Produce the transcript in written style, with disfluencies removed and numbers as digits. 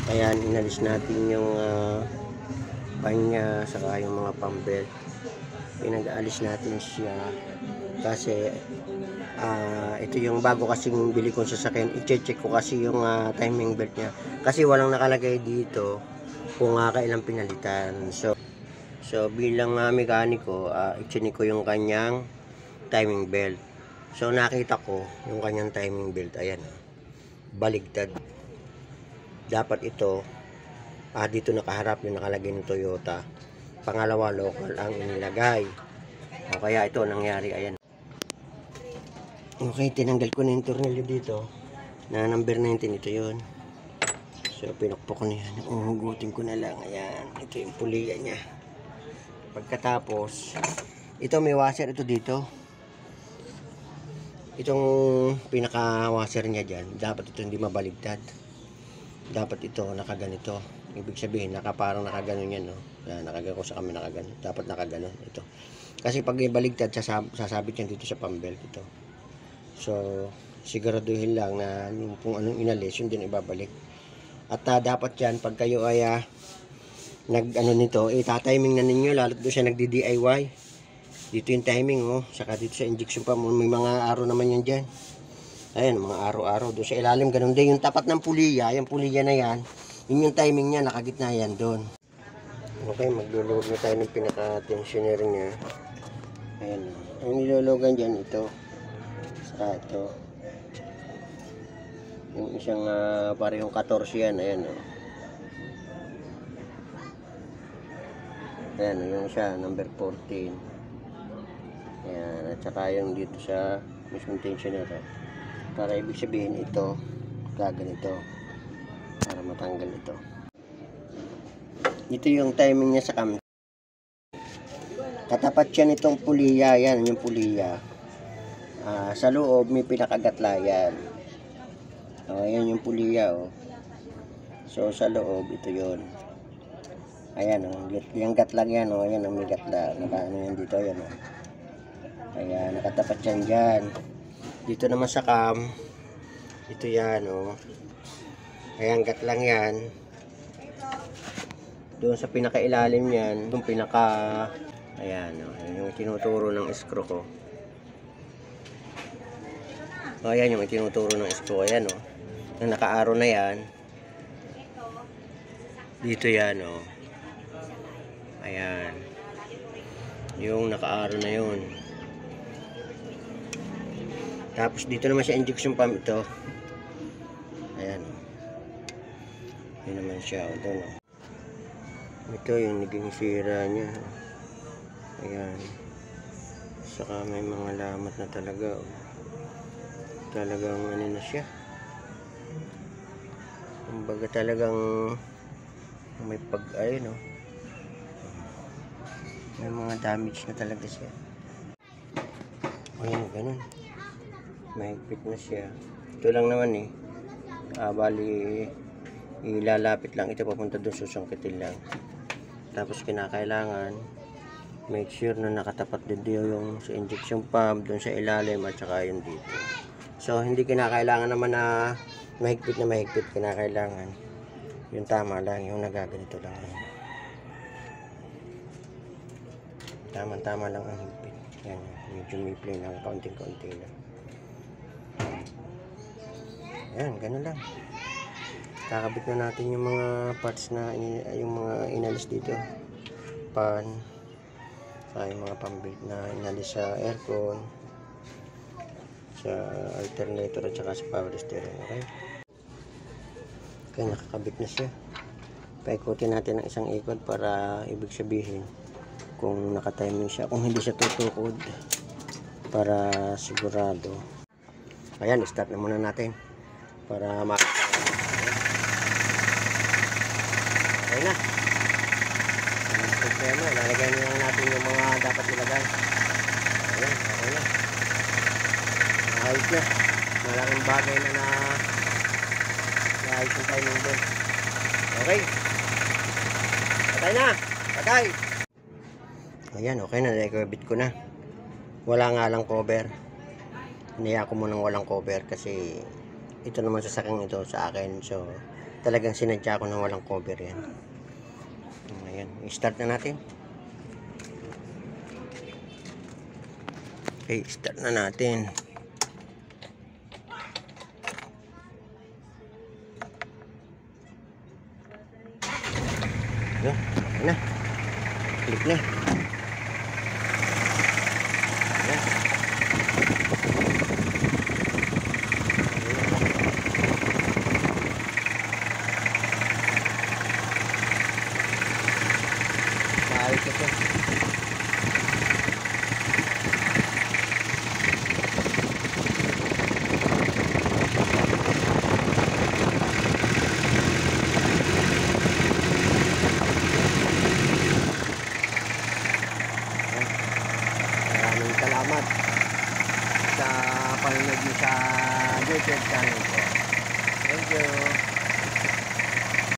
Ayan, inalis natin yung panya saka yung mga pambelt. Pinag-aalis natin siya kasi ito yung bago kasing bili kong sasakyan. I-check ko kasi yung timing belt niya kasi walang nakalagay dito kung kailang pinalitan. So bilang mekaniko, i-check ko yung kanyang timing belt. So nakita ko yung kanyang timing belt, ayan, baligtad. Dapat ito dito nakaharap yung nakalagay ng Toyota, pangalawa local ang inilagay, o kaya ito nangyari. Ayan, okay, tinanggal ko na yung tornilyo dito na number 19, ito yun. So pinukpok ko na yan, uhugutin ko na lang. Ayan, ito yung puliya niya. Pagkatapos ito may washer ito dito, itong pinaka washer niya dyan, dapat ito hindi mabaligtad, dapat ito nakaganito. Ibig sabihin parang nakaganon yan, no? Yan, nakaganon ko sa kami, nakaganon, dapat nakaganon ito, kasi pag ibaligtad sasabit yan dito sa pambelt ito. So siguraduhin lang na yung kung anong inalis yun din ibabalik. At dapat yan pag kayo ay nito, tatiming na ninyo, lalo doon siya nagdi-DIY. Dito yung timing, saka dito sa injection pump, may mga araw naman yan dyan. Ayan, mga araw-araw doon sa ilalim, ganun din yung tapat ng puliya, yung puliya na yan, yun yung timing niya, nakagitna yan doon. Okay, maglulog na tayo ng pinaka-tensioner niya. Ayan, ang nilulugan dyan ito, saka ito, yung isang parehong 14 yan. Ayan, ayan, yung siya number 14. Ayan, at saka yung dito sa mismong tensioner, para ibig sabihin ito gaganito para matanggal ito. Ito yung timing niya sa cam. Katapat siya nitong puliya, yan yung puliya. Sa loob may pinakagatla yan. Ayan yung puliya, so sa loob ito yun. Ayan, yung gatlang yan, ayan, may gatla, nakaano yan dito, ayan, kaya nakatapat yan dyan. Dito naman sa cam, ito yan, ayan, gatlang yan. Doon sa pinakailalim yan, yung ayan, yung tinuturo ng screw ko. Ayan yung tinuturo ng screw, ayan, yung naka-arrow na yan. Dito yan, ayan, yung naka-arrow na yun. Tapos dito naman sa injection pump ito, ayan, yun naman siya, ito yung naging sira nya, ayan, saka may mga lamat na talaga, talagang ano na siya, kumbaga talagang may ayun, may mga damage na talaga siya. Ayan, ganun, mahigpit na siya. Ito lang naman bali ilalapit lang ito papunta doon, susungkitin lang. Tapos kinakailangan make sure na nakatapat din yung sa injection pump doon sa ilalim at saka yung dito. So hindi kinakailangan naman na mahigpit na mahigpit, kinakailangan yung tama lang, yung nagaganito lang, tama-tama lang ang higpit. Yan, medyo may play lang, kaunting-kaunti lang. Ayan, ganun lang. Kakabit na natin yung mga parts na yung mga inalis dito, pan, yung mga pambelt na inalis sa aircon, sa alternator at saka sa power steering. Okay, nakakabit na siya. Paikutin natin ng isang ikot para ibig sabihin kung nakatiming siya, kung hindi siya tutukod, para sigurado. Ayan, start na muna natin para makita. Okay na. Ang problema, lalagyan na lang natin yung mga dapat ilagay. Ayan, okay na. Ayos na. Malaking bagay na ayos yung timing doon. Okay. Patay na. Patay. Ayan, okay na. Nakikabit ko na. Wala nga lang cover. Hiniya ko munang walang cover kasi ito naman sasakyan ito sa akin. So, Talagang sinadya ko na walang cover yan. Ayan, start na natin. Okay, start na natin. Ayan na. Click na. Ayan. Maayos ito. Maraming salamat sa panonood niyo sa YouTube channel.